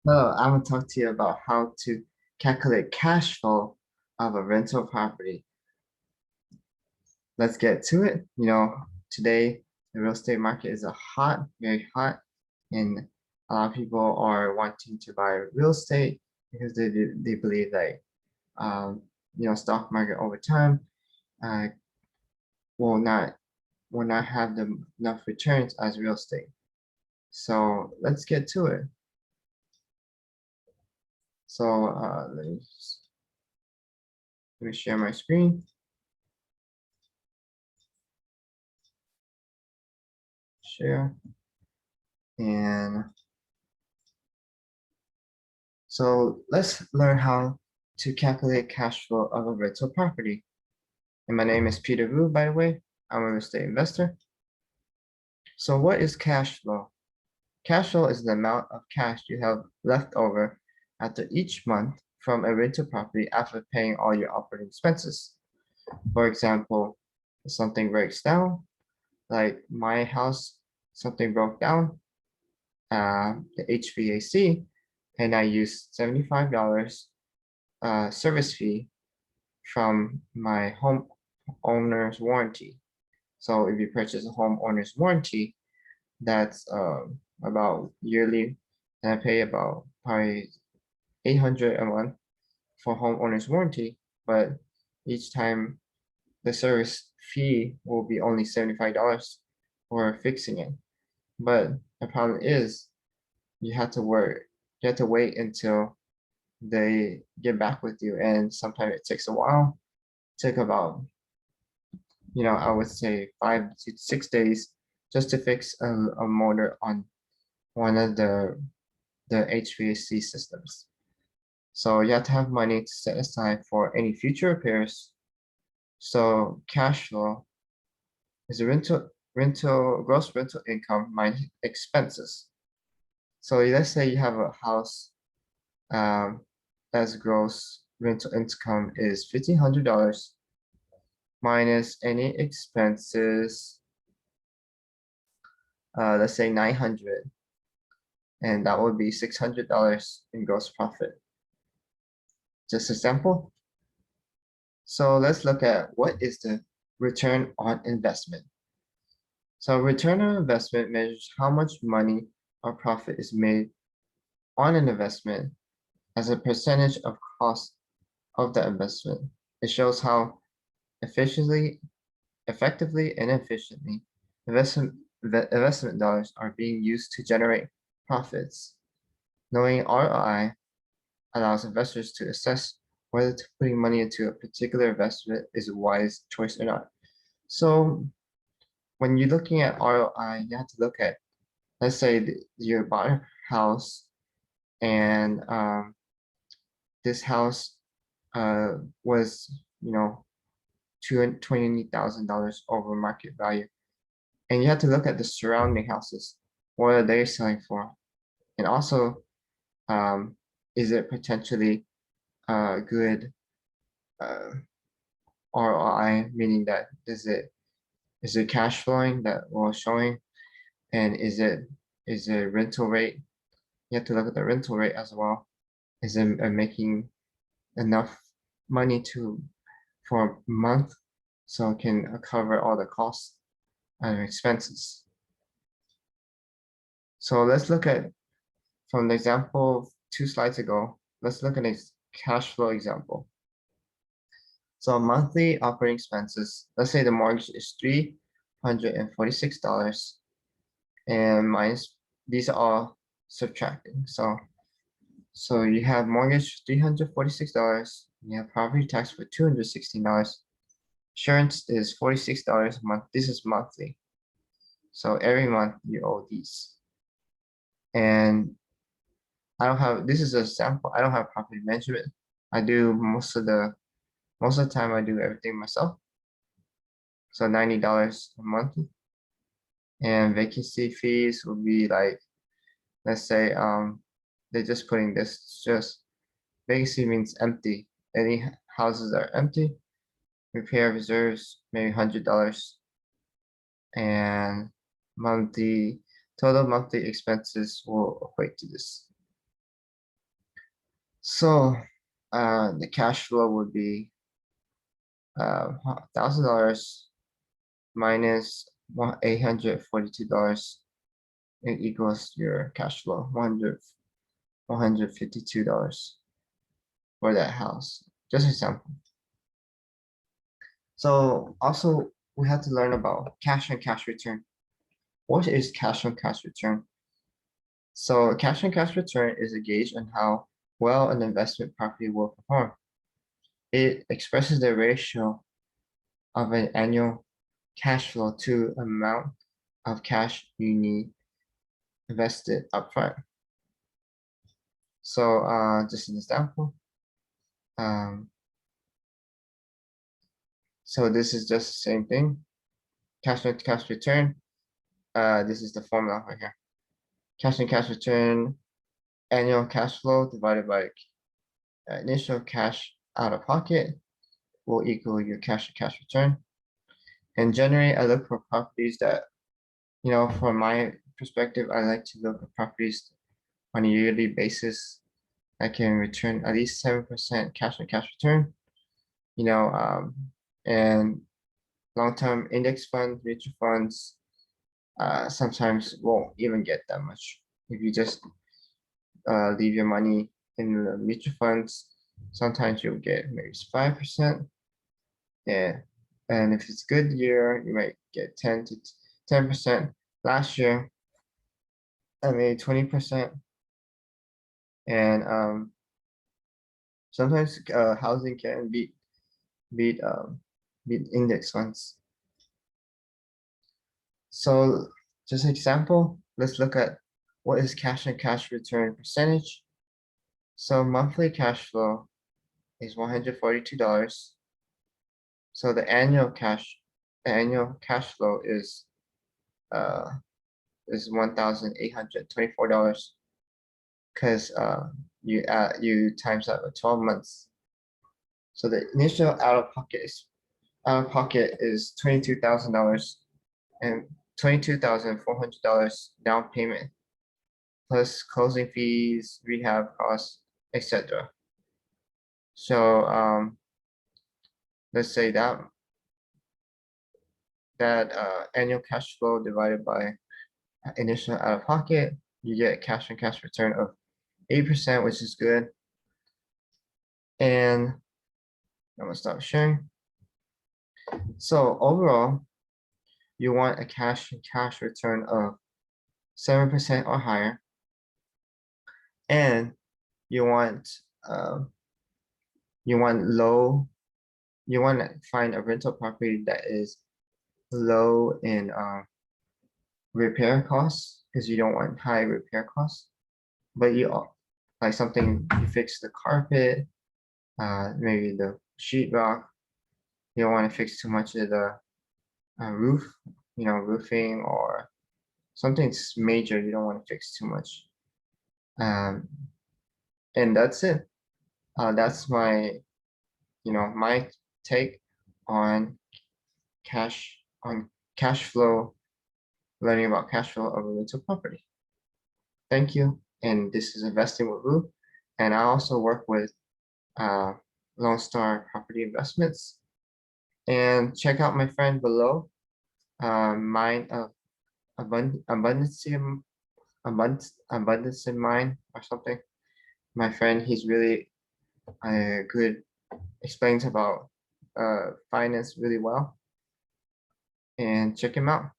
No, I'm gonna talk to you about how to calculate cash flow of a rental property. Let's get to it. Today the real estate market is very hot, and a lot of people are wanting to buy real estate because they believe that stock market over time uh, will not have enough returns as real estate. So let's get to it. So let me share my screen. Share. And so let's learn how to calculate cash flow of a rental property. And my name is Peter Wu, by the way. I'm a real estate investor. So what is cash flow? Cash flow is the amount of cash you have left over after each month from a rental property after paying all your operating expenses. For example, if something breaks down, like my house, something broke down, the HVAC, and I used $75 service fee from my homeowner's warranty. So if you purchase a homeowner's warranty, that's about yearly, and I pay about probably 800 a month for homeowner's warranty, but each time the service fee will be only $75 for fixing it. But the problem is you have to work, you have to wait until they get back with you, and sometimes it takes a while. It took about, I would say 5 to 6 days just to fix a motor on one of the HVAC systems. So you have to have money to set aside for any future repairs. So cash flow is a gross rental income minus expenses. So let's say you have a house that's gross rental income is $1,500 minus any expenses, let's say 900, and that would be $600 in gross profit. Just a sample. So let's look at what is the return on investment. So return on investment measures how much money or profit is made on an investment as a percentage of cost of the investment. It shows how efficiently, effectively, and efficiently investment dollars are being used to generate profits. Knowing ROI allows investors to assess whether putting money into a particular investment is a wise choice or not. So when you're looking at ROI, you have to look at, let's say you bought a house, and this house was, $20,000 over market value. And you have to look at the surrounding houses. What are they selling for? And also, um, is it potentially good uh, ROI, meaning that is it cash flowing that we're showing, and is it rental rate? You have to look at the rental rate as well. Is it making enough money for a month so it can cover all the costs and expenses? So let's look at, from the example 2 slides ago, let's look at a cash flow example. So monthly operating expenses, let's say the mortgage is $346, and minus, these are all subtracting. So you have mortgage $346, you have property tax for $216. Insurance is $46 a month. This is monthly. So every month you owe these. And this is a sample. I don't have property management. I do most of the time I do everything myself. So $90 a month. And vacancy fees will be like, let's say they're just putting this, just vacancy means empty. Any houses are empty. Repair reserves, maybe $100. And total monthly expenses will equate to this. So the cash flow would be $1,000 minus $842. It equals your cash flow, $152 for that house. Just an example. So also we have to learn about cash on cash return. What is cash on cash return? So cash on cash return is a gauge on how well an investment property will perform. It expresses the ratio of an annual cash flow to amount of cash you need invested upfront. So just an example. So this is just the same thing. Cash on cash return. This is the formula right here. Cash on cash return, annual cash flow divided by initial cash out of pocket will equal your cash on cash return. And generally, I look for properties that, from my perspective, I like to look at properties on a yearly basis that can return at least 7% cash on cash return. And long-term index funds, mutual funds, sometimes won't even get that much. If you just leave your money in the mutual funds, sometimes you'll get maybe 5%. Yeah. And if it's a good year, you might get 10%. Last year, I made 20%. And sometimes housing can beat index funds. So just an example, let's look at what is cash on cash return percentage. So monthly cash flow is $142. So the annual cash flow is $1,824 because you times that with 12 months. So the initial out of pocket is $22,000 and $22,400 down payment plus closing fees, rehab costs, etc. So let's say that annual cash flow divided by initial out of pocket, you get cash on cash return of 8%, which is good. And I'm gonna stop sharing. So overall, you want a cash on cash return of 7% or higher, and you want to find a rental property that is low in repair costs because you don't want high repair costs, but you like something you fix the carpet, maybe the sheetrock. You don't want to fix too much of the roof, roofing or something major. You don't want to fix too much. And that's it. That's my take on cash flow, learning about cash flow of a rental property. Thank you. And this is Investing with Vu. And I also work with Lone Star Property Investments. And check out my friend below, Mind of Abundance in Mind or something. My friend, he's really good, explains about finance really well. And check him out.